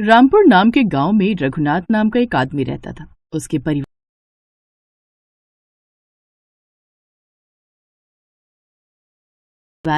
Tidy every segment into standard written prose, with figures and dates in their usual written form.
रामपुर नाम के गांव में रघुनाथ नाम का एक आदमी रहता था। उसके परिवार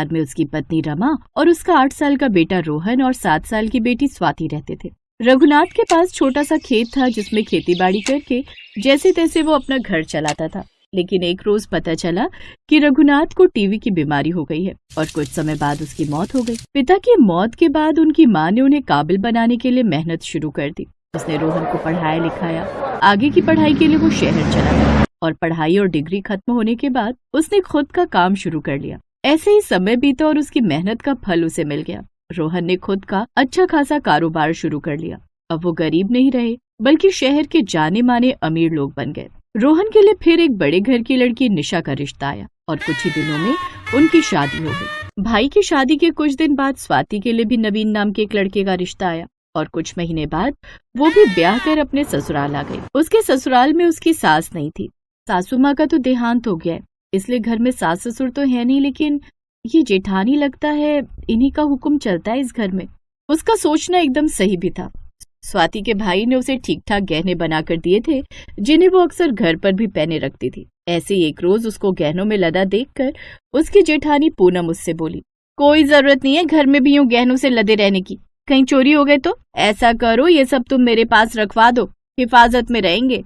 में उसकी पत्नी रमा और उसका 8 साल का बेटा रोहन और 7 साल की बेटी स्वाति रहते थे। रघुनाथ के पास छोटा सा खेत था जिसमें खेती बाड़ी करके जैसे तैसे वो अपना घर चलाता था। लेकिन एक रोज पता चला कि रघुनाथ को टीबी की बीमारी हो गई है और कुछ समय बाद उसकी मौत हो गई। पिता की मौत के बाद उनकी माँ ने उन्हें काबिल बनाने के लिए मेहनत शुरू कर दी। उसने रोहन को पढ़ाया लिखाया। आगे की पढ़ाई के लिए वो शहर चला गया और पढ़ाई और डिग्री खत्म होने के बाद उसने खुद का काम शुरू कर लिया। ऐसे ही समय बीता और उसकी मेहनत का फल उसे मिल गया। रोहन ने खुद का अच्छा खासा कारोबार शुरू कर लिया। अब वो गरीब नहीं रहे बल्कि शहर के जाने माने अमीर लोग बन गए। रोहन के लिए फिर एक बड़े घर की लड़की निशा का रिश्ता आया और कुछ ही दिनों में उनकी शादी हो गई। भाई की शादी के कुछ दिन बाद स्वाति के लिए भी नवीन नाम के एक लड़के का रिश्ता आया और कुछ महीने बाद वो भी ब्याह कर अपने ससुराल आ गई। उसके ससुराल में उसकी सास नहीं थी। सासू माँ का तो देहांत हो गया है, इसलिए घर में सास ससुर तो है नहीं, लेकिन ये जेठानी लगता है इन्हीं का हुक्म चलता है इस घर में। उसका सोचना एकदम सही भी था। स्वाति के भाई ने उसे ठीक ठाक गहने बनाकर दिए थे जिन्हें वो अक्सर घर पर भी पहने रखती थी। ऐसे ही एक रोज उसको गहनों में लदा देखकर उसकी जेठानी पूनम उससे बोली, कोई जरूरत नहीं है घर में भी यूं गहनों से लदे रहने की, कहीं चोरी हो गए तो ऐसा करो ये सब तुम मेरे पास रखवा दो, हिफाजत में रहेंगे।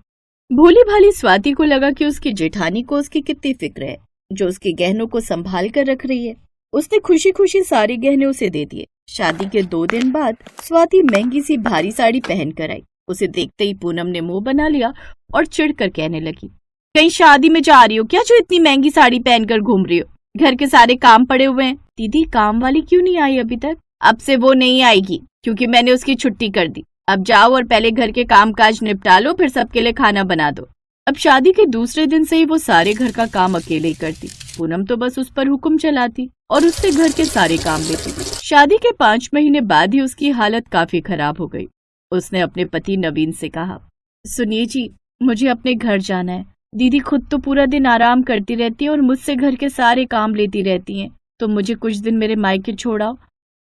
भोली भाली स्वाति को लगा कि उसकी जेठानी को उसकी कितनी फिक्र है जो उसके गहनों को संभाल कर रख रही है। उसने खुशी खुशी सारे गहने उसे दे दिए। शादी के 2 दिन बाद स्वाति महंगी सी भारी साड़ी पहन कर आई। उसे देखते ही पूनम ने मुंह बना लिया और चिढ़कर कहने लगी, कहीं शादी में जा रही हो क्या जो इतनी महंगी साड़ी पहनकर घूम रही हो? घर के सारे काम पड़े हुए हैं। दीदी काम वाली क्यों नहीं आई अभी तक? अब से वो नहीं आएगी क्योंकि मैंने उसकी छुट्टी कर दी। अब जाओ और पहले घर के काम काज निपटा लो, फिर सबके लिए खाना बना दो। अब शादी के दूसरे दिन से ही वो सारे घर का काम अकेले ही करती। पूनम तो बस उस पर हुक्म चलाती और उससे घर के सारे काम लेती। शादी के 5 महीने बाद ही उसकी हालत काफी खराब हो गई। उसने अपने पति नवीन से कहा, सुनिए जी, मुझे अपने घर जाना है। दीदी खुद तो पूरा दिन आराम करती रहती है और मुझसे घर के सारे काम लेती रहती हैं, तो मुझे कुछ दिन मेरे मायके छोड़ाओ।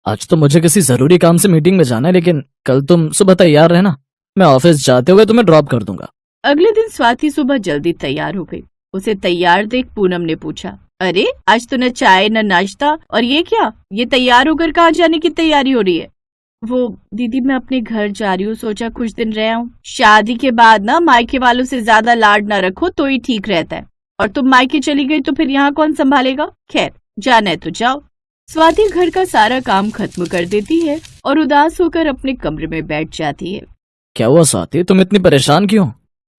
आज तो मुझे किसी जरूरी काम से मीटिंग में जाना है, लेकिन कल तुम सुबह तैयार रहना, मैं ऑफिस जाते हुए तुम्हें ड्रॉप कर दूंगा। अगले दिन स्वाति सुबह जल्दी तैयार हो गई। उसे तैयार देख पूनम ने पूछा, अरे आज तो न चाय न नाश्ता, और ये क्या, ये तैयार होकर कहाँ जाने की तैयारी हो रही है? वो दीदी मैं अपने घर जा रही हूँ, सोचा कुछ दिन रह आऊं। शादी के बाद ना मायके वालों से ज्यादा लाड ना रखो तो ही ठीक रहता है, और तुम मायके चली गई तो फिर यहाँ कौन संभालेगा? खैर जाना है तो जाओ। स्वाति घर का सारा काम खत्म कर देती है और उदास होकर अपने कमरे में बैठ जाती है। क्या हुआ स्वाति, तुम इतनी परेशान क्यों?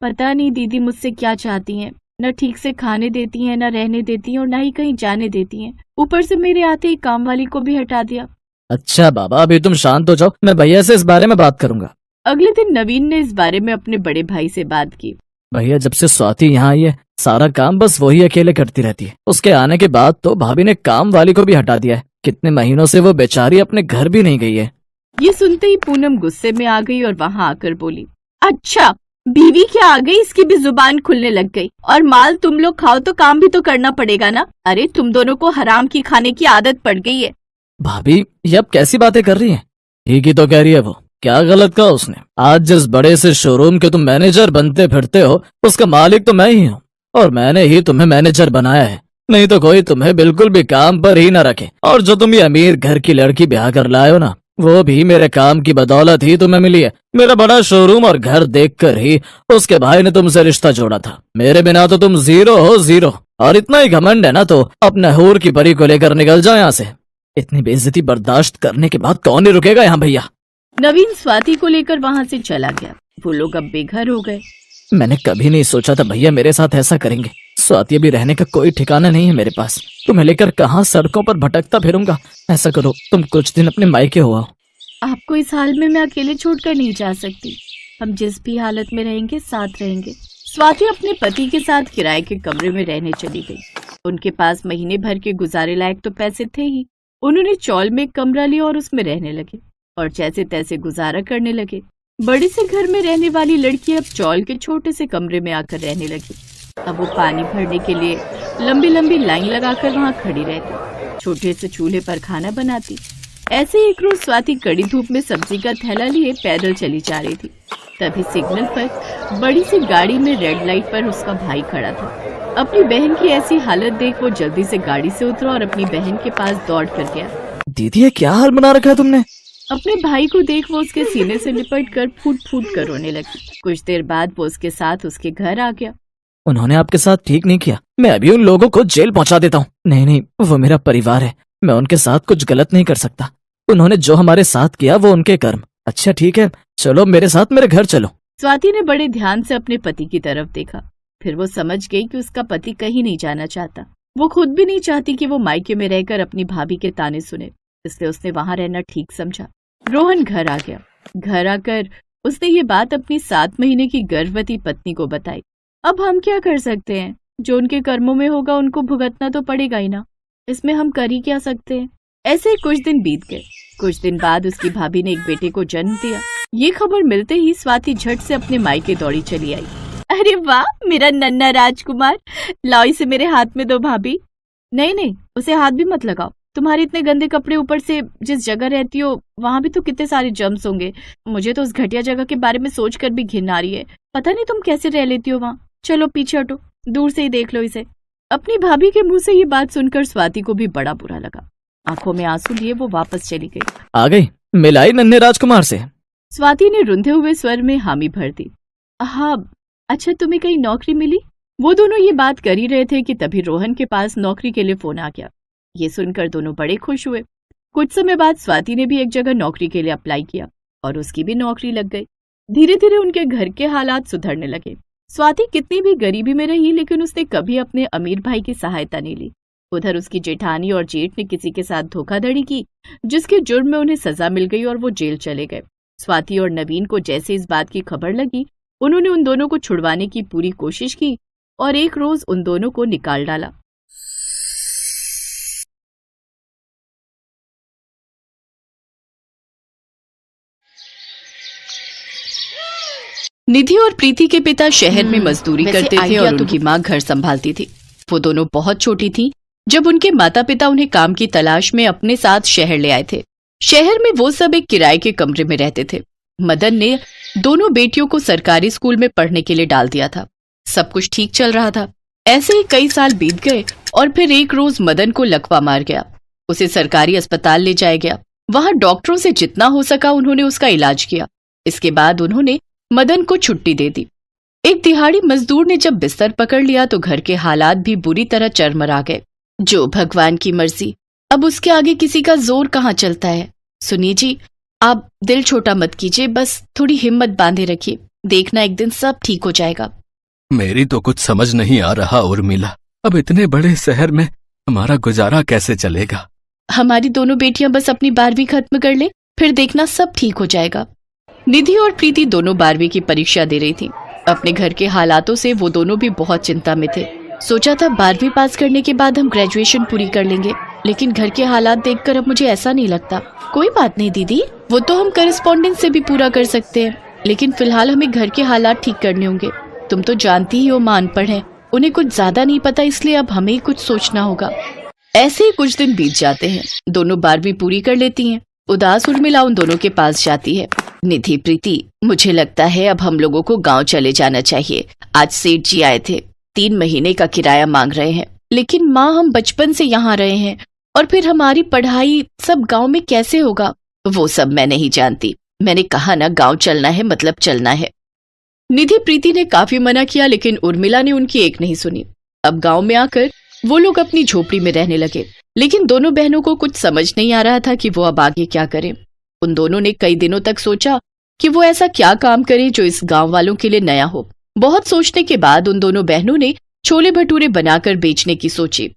पता नहीं दीदी मुझसे क्या चाहती हैं। न ठीक से खाने देती हैं, न रहने देती हैं और न ही कहीं जाने देती हैं। ऊपर से मेरे आते ही काम वाली को भी हटा दिया। अच्छा बाबा, अभी तुम शांत हो जाओ, मैं भैया से इस बारे में बात करूंगा। अगले दिन नवीन ने इस बारे में अपने बड़े भाई से बात की। भैया जब से स्वाति यहाँ आई है सारा काम बस वही अकेले करती रहती है। उसके आने के बाद तो भाभी ने काम वाली को भी हटा दिया है। कितने महीनों से वो बेचारी अपने घर भी नहीं गई है। ये सुनते ही पूनम गुस्से में आ गई और वहाँ आकर बोली, अच्छा बीवी क्या आ गई, इसकी भी जुबान खुलने लग गई। और माल तुम लोग खाओ तो काम भी तो करना पड़ेगा ना। अरे तुम दोनों को हराम की खाने की आदत पड़ गई है। भाभी ये अब कैसी बातें कर रही हैं? ठीक ही तो कह रही है वो। क्या गलत कहा उसने? आज जिस बड़े से शोरूम के तुम मैनेजर बनते फिरते हो उसका मालिक तो मैं ही हूँ, और मैंने ही तुम्हें मैनेजर बनाया है। नहीं तो कोई तुम्हें बिल्कुल भी काम पर ही न रखे। और जो तुम ये अमीर घर की लड़की ब्याह कर लाए हो ना, वो भी मेरे काम की बदौलत ही तुम्हें मिली है। मेरा बड़ा शोरूम और घर देखकर ही उसके भाई ने तुमसे रिश्ता जोड़ा था। मेरे बिना तो तुम जीरो हो, जीरो। और इतना ही घमंड है ना तो अपने हूर की परी को लेकर निकल जाओ यहाँ से। इतनी बेइज्जती बर्दाश्त करने के बाद कौन ही रुकेगा यहाँ भैया। नवीन स्वाति को लेकर वहाँ से चला गया। वो लोग अब बेघर हो गए। मैंने कभी नहीं सोचा था भैया मेरे साथ ऐसा करेंगे। स्वाति अभी रहने का कोई ठिकाना नहीं है मेरे पास। तुम्हें लेकर कहाँ सड़कों पर भटकता फिरूंगा। ऐसा करो तुम कुछ दिन अपने मायके हो आओ। आपको इस हाल में मैं अकेले छोड़कर नहीं जा सकती। हम जिस भी हालत में रहेंगे साथ रहेंगे। स्वाति अपने पति के साथ किराए के कमरे में रहने चली गई। उनके पास महीने भर के गुजारे लायक तो पैसे थे ही। उन्होंने चौल में एक कमरा लिया और उसमें रहने लगे और जैसे तैसे गुजारा करने लगे। बड़े से घर में रहने वाली लड़की अब चौल के छोटे से कमरे में आकर रहने लगी। अब वो पानी भरने के लिए लंबी लंबी लाइन लगाकर वहाँ खड़ी रहती। छोटे से चूल्हे पर खाना बनाती। ऐसे एक रोज स्वाति कड़ी धूप में सब्जी का थैला लिए पैदल चली जा रही थी। तभी सिग्नल पर बड़ी सी गाड़ी में रेड लाइट पर उसका भाई खड़ा था। अपनी बहन की ऐसी हालत देख वो जल्दी से गाड़ी से उतरा और अपनी बहन के पास दौड़ कर गया। दीदी ये क्या हाल बना रखा है तुमने? अपने भाई को देख वो उसके सीने से लिपट कर फूट फूट कर रोने लगी। कुछ देर बाद वो उसके साथ उसके घर आ गया। उन्होंने आपके साथ ठीक नहीं किया, मैं अभी उन लोगों को जेल पहुंचा देता हूँ। नहीं नहीं, वो मेरा परिवार है, मैं उनके साथ कुछ गलत नहीं कर सकता। उन्होंने जो हमारे साथ किया वो उनके कर्म। अच्छा ठीक है, चलो मेरे साथ मेरे घर चलो। स्वाति ने बड़े ध्यान से अपने पति की तरफ देखा। फिर वो समझ गई कि उसका पति कहीं नहीं जाना चाहता। वो खुद भी नहीं चाहती कि वो मायके में रहकर अपनी भाभी के ताने सुने, इसलिए उसने वहां रहना ठीक समझा। रोहन घर आ गया। घर आकर उसने ये बात अपनी 7 महीने की गर्भवती पत्नी को बताई। अब हम क्या कर सकते हैं, जो उनके कर्मों में होगा उनको भुगतना तो पड़ेगा ही ना, इसमें हम कर ही क्या सकते हैं। ऐसे ही कुछ दिन बीत गए। कुछ दिन बाद उसकी भाभी ने एक बेटे को जन्म दिया। ये खबर मिलते ही स्वाति झट से अपने मायके दौड़ी चली आई। अरे वाह, मेरा नन्हा राजकुमार, लाओ इसे मेरे हाथ में दो भाभी। नहीं नहीं, उसे हाथ भी मत लगाओ। तुम्हारे इतने गंदे कपड़े, ऊपर से जिस जगह रहती हो वहां भी तो कितने सारे जर्म्स होंगे। मुझे तो उस घटिया जगह के बारे में सोचकर भी घिन आ रही है। पता नहीं तुम कैसे रह लेती हो वहां। चलो पीछे हटो, दूर से ही देख लो इसे। अपनी भाभी के मुंह से ये बात सुनकर स्वाति को भी बड़ा बुरा लगा। आंखों में आंसू लिए वो वापस चली गई। आ गई, मिलाई नन्हे राजकुमार से। स्वाति ने रुंधे हुए स्वर में हामी भर दी। हाँ, अच्छा तुम्हें कहीं नौकरी मिली? वो दोनों ये बात कर ही रहे थे कि तभी रोहन के पास नौकरी के लिए फोन आ गया। ये सुनकर दोनों बड़े खुश हुए। कुछ समय बाद स्वाति ने भी एक जगह नौकरी के लिए अप्लाई किया और उसकी भी नौकरी लग गई। धीरे धीरे उनके घर के हालात सुधरने लगे। स्वाति कितनी भी गरीबी में रही, लेकिन उसने कभी अपने अमीर भाई की सहायता नहीं ली। उधर उसकी जेठानी और जेठ ने किसी के साथ धोखाधड़ी की, जिसके जुर्म में उन्हें सजा मिल गई और वो जेल चले गए। स्वाति और नवीन को जैसे इस बात की खबर लगी, उन्होंने उन दोनों को छुड़वाने की पूरी कोशिश की और एक रोज उन दोनों को निकाल डाला। निधि और प्रीति के पिता शहर में मजदूरी करते थे और उनकी माँ घर संभालती थी। वो दोनों बहुत छोटी थी जब उनके माता पिता उन्हें काम की तलाश में अपने साथ शहर ले आए थे। शहर में वो सब एक किराए के कमरे में रहते थे। मदन ने दोनों बेटियों को सरकारी स्कूल में पढ़ने के लिए डाल दिया था। सब कुछ ठीक चल रहा था। ऐसे ही कई साल बीत गए और फिर एक रोज मदन को लकवा मार गया। उसे सरकारी अस्पताल ले जाया गया। वहां डॉक्टरों से जितना हो सका उन्होंने उसका इलाज किया। इसके बाद उन्होंने मदन को छुट्टी दे दी। एक दिहाड़ी मजदूर ने जब बिस्तर पकड़ लिया तो घर के हालात भी बुरी तरह चरमरा गए। जो भगवान की मर्जी, अब उसके आगे किसी का जोर कहाँ चलता है। सुनिए जी, आप दिल छोटा मत कीजिए, बस थोड़ी हिम्मत बांधे रखिए, देखना एक दिन सब ठीक हो जाएगा। मेरी तो कुछ समझ नहीं आ रहा उर्मिला, अब इतने बड़े शहर में हमारा गुजारा कैसे चलेगा। हमारी दोनों बेटियां बस अपनी 12वीं खत्म कर ले, फिर देखना सब ठीक हो जाएगा। निधि और प्रीति दोनों 12वीं की परीक्षा दे रही थी। अपने घर के हालातों से वो दोनों भी बहुत चिंता में थे। सोचा था 12वीं पास करने के बाद हम ग्रेजुएशन पूरी कर लेंगे, लेकिन घर के हालात देखकर अब मुझे ऐसा नहीं लगता। कोई बात नहीं दीदी, वो तो हम करस्पॉन्डेंस से भी पूरा कर सकते हैं, लेकिन फिलहाल हमें घर के हालात ठीक करने होंगे। तुम तो जानती ही हो माँ अनपढ़ है, उन्हें कुछ ज्यादा नहीं पता, इसलिए अब हमें ही कुछ सोचना होगा। ऐसे ही कुछ दिन बीत जाते हैं। दोनों 12वीं पूरी कर लेती हैं। उदास उर्मिला उन दोनों के पास जाती है। निधि, प्रीति, मुझे लगता है अब हम लोगों को गांव चले जाना चाहिए। आज सेठ जी आए थे, 3 महीने का किराया मांग रहे हैं। लेकिन माँ, हम बचपन से यहाँ रहे हैं और फिर हमारी पढ़ाई सब गांव में कैसे होगा? वो सब मैं नहीं जानती। मैंने कहा ना, गांव चलना है मतलब चलना है। निधि प्रीति ने काफी मना किया, लेकिन उर्मिला ने उनकी एक नहीं सुनी। अब गांव में आकर वो लोग अपनी झोपड़ी में रहने लगे, लेकिन दोनों बहनों को कुछ समझ नहीं आ रहा था कि वो अब आगे क्या करें। उन दोनों ने कई दिनों तक सोचा कि वो ऐसा क्या काम करें जो इस गांव वालों के लिए नया हो। बहुत सोचने के बाद उन दोनों बहनों ने छोले भटूरे बनाकर बेचने की सोची।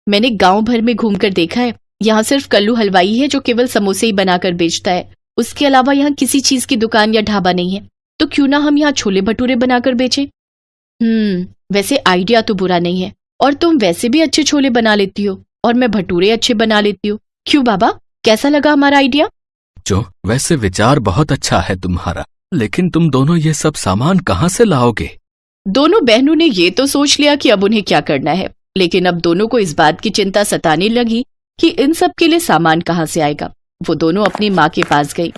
मैंने गांव भर में घूमकर देखा है, यहाँ सिर्फ कल्लू हलवाई है जो केवल समोसे ही बनाकर बेचता है। उसके अलावा यहाँ किसी चीज की दुकान या ढाबा नहीं है, तो क्यों ना हम यहाँ छोले भटूरे बनाकर बेचें। वैसे आइडिया तो बुरा नहीं है, और तुम वैसे भी अच्छे छोले बना लेती हो और मैं भटूरे अच्छे बना लेती हूँ। क्यों बाबा, कैसा लगा हमारा आइडिया? जो वैसे विचार बहुत अच्छा है तुम्हारा, लेकिन तुम दोनों ये सब सामान कहाँ से लाओगे? दोनों बहनों ने ये तो सोच लिया कि अब उन्हें क्या करना है, लेकिन अब दोनों को इस बात की चिंता सताने लगी कि इन सब के लिए सामान कहाँ से आएगा। वो दोनों अपनी माँ के पास गई।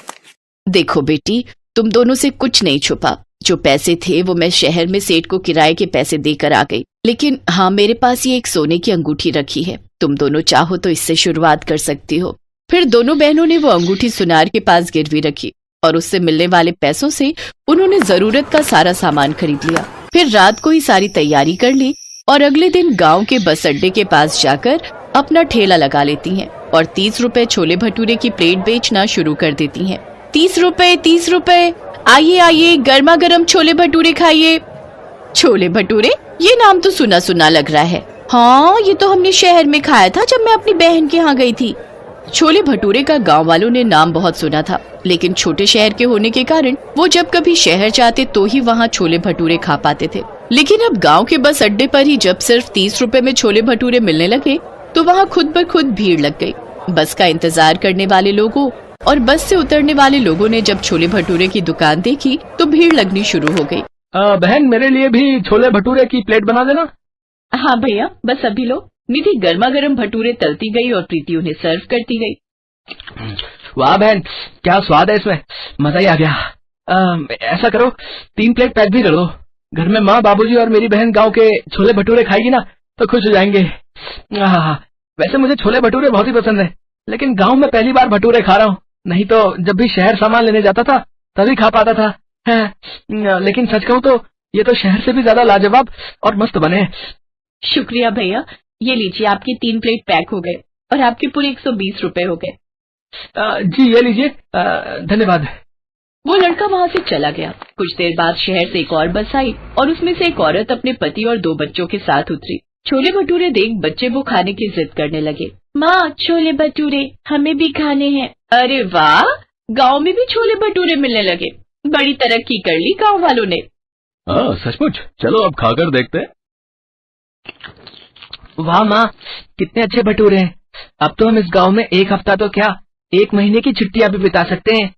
देखो बेटी, तुम दोनों से कुछ नहीं छुपा। जो पैसे थे वो मैं शहर में सेठ को किराए के पैसे देकर आ गई, लेकिन हाँ, मेरे पास ये एक सोने की अंगूठी रखी है। तुम दोनों चाहो तो इससे शुरुआत कर सकती हो। फिर दोनों बहनों ने वो अंगूठी सुनार के पास गिरवी रखी और उससे मिलने वाले पैसों से उन्होंने जरूरत का सारा सामान खरीद लिया। फिर रात को ही सारी तैयारी कर ली और अगले दिन गांव के बस अड्डे के पास जाकर अपना ठेला लगा लेती हैं और 30 रुपए छोले भटूरे की प्लेट बेचना शुरू कर देती हैं। 30 रुपए, 30 रुपए, आइए आइए, गर्मा गर्म छोले भटूरे खाइए। छोले भटूरे, ये नाम तो सुना सुना लग रहा है। हाँ, ये तो हमने शहर में खाया था जब मैं अपनी बहन के यहाँ गई थी। छोले भटूरे का गांव वालों ने नाम बहुत सुना था, लेकिन छोटे शहर के होने के कारण वो जब कभी शहर जाते तो ही वहाँ छोले भटूरे खा पाते थे। लेकिन अब गांव के बस अड्डे पर ही जब सिर्फ 30 रुपए में छोले भटूरे मिलने लगे तो वहाँ खुद ब खुद भीड़ लग गई। बस का इंतजार करने वाले लोगों और बस से उतरने वाले लोगों ने जब छोले भटूरे की दुकान देखी तो भीड़ लगनी शुरू हो गई। बहन, मेरे लिए भी छोले भटूरे की प्लेट बना देना। हाँ भैया, बस अभी लो। निधि गर्मा गर्म भटूरे तलती गई और प्रीति उन्हें सर्व करती गई। वाह बहन, क्या स्वाद है इसमें, मजा ही आ गया। ऐसा करो, 3 प्लेट पैक भी कर दो। घर में माँ, बाबूजी और मेरी बहन गांव के छोले भटूरे खाएगी ना तो खुश हो जाएंगे। वैसे मुझे छोले भटूरे बहुत ही पसंद है, लेकिन गांव में पहली बार भटूरे खा रहा हूँ। नहीं तो जब भी शहर सामान लेने जाता था तभी खा पाता था। लेकिन सच कहूँ तो ये तो शहर से भी ज्यादा लाजवाब और मस्त बने। शुक्रिया भैया, ये लीजिए, आपकी 3 प्लेट पैक हो गए और आपके पूरे 120 रुपए हो गए। जी ये लीजिए, धन्यवाद। वो लड़का वहाँ से चला गया। कुछ देर बाद शहर से एक और बस आई और उसमें से एक औरत अपने पति और 2 बच्चों के साथ उतरी। छोले भटूरे देख बच्चे वो खाने की जिद करने लगे। माँ, छोले भटूरे हमें भी खाने हैं। अरे वाह, गांव में भी छोले भटूरे मिलने लगे। बड़ी तरक्की कर ली गांव वालों ने। सचमुच, चलो अब खाकर देखते हैं। वाह माँ, कितने अच्छे भटूरे हैं। अब तो हम इस गांव में 1 हफ्ता तो क्या, 1 महीने की छुट्टियां भी बिता सकते हैं।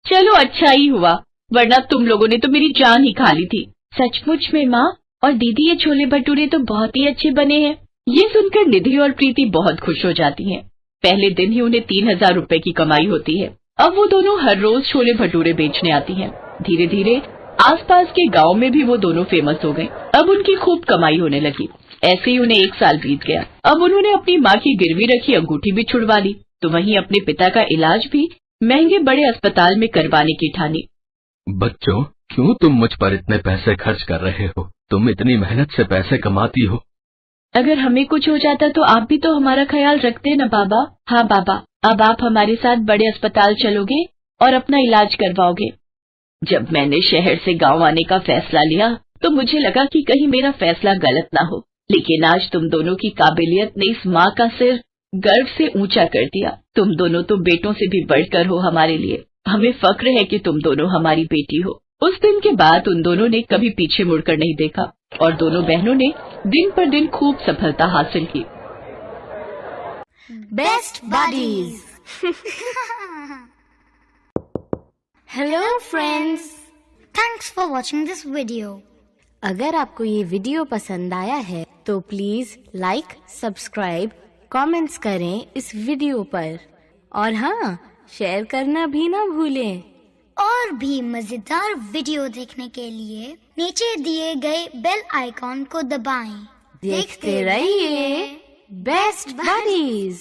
चलो अच्छा ही हुआ, वरना तुम लोगों ने तो मेरी जान ही खा ली थी। सचमुच में माँ और दीदी, ये छोले भटूरे तो बहुत ही अच्छे बने हैं। ये सुनकर निधि और प्रीति बहुत खुश हो जाती हैं। पहले दिन ही उन्हें 3000 रुपए की कमाई होती है। अब वो दोनों हर रोज छोले भटूरे बेचने आती हैं। धीरे धीरे आसपास के गांव में भी वो दोनों फेमस हो गए। अब उनकी खूब कमाई होने लगी। ऐसे ही उन्हें 1 साल बीत गया। अब उन्होंने अपनी माँ की गिरवी रखी अंगूठी भी छुड़वा ली, तो वहीं अपने पिता का इलाज भी महंगे बड़े अस्पताल में करवाने की ठानी। बच्चों, क्यों तुम मुझ पर इतने पैसे खर्च कर रहे हो? तुम इतनी मेहनत से पैसे कमाती हो। अगर हमें कुछ हो जाता तो आप भी तो हमारा ख्याल रखते न बाबा। हाँ बाबा, अब आप हमारे साथ बड़े अस्पताल चलोगे और अपना इलाज करवाओगे। जब मैंने शहर से गांव आने का फैसला लिया तो मुझे लगा कि कहीं मेरा फैसला गलत ना हो, लेकिन आज तुम दोनों की काबिलियत ने इस माँ का सिर गर्व से ऊंचा कर दिया। तुम दोनों तो बेटों से भी बढ़कर हो हमारे लिए। हमें फक्र है कि तुम दोनों हमारी बेटी हो। उस दिन के बाद उन दोनों ने कभी पीछे मुड़कर नहीं देखा और दोनों बहनों ने दिन पर दिन खूब सफलता हासिल की। Best buddies. Hello friends, thanks for watching this video. अगर आपको ये वीडियो पसंद आया है तो प्लीज लाइक, सब्सक्राइब, कमेंट्स करें इस वीडियो पर और हाँ, शेयर करना भी ना भूलें। और भी मजेदार वीडियो देखने के लिए नीचे दिए गए बेल आइकॉन को दबाएं। देखते रहिए बेस्ट बडीज।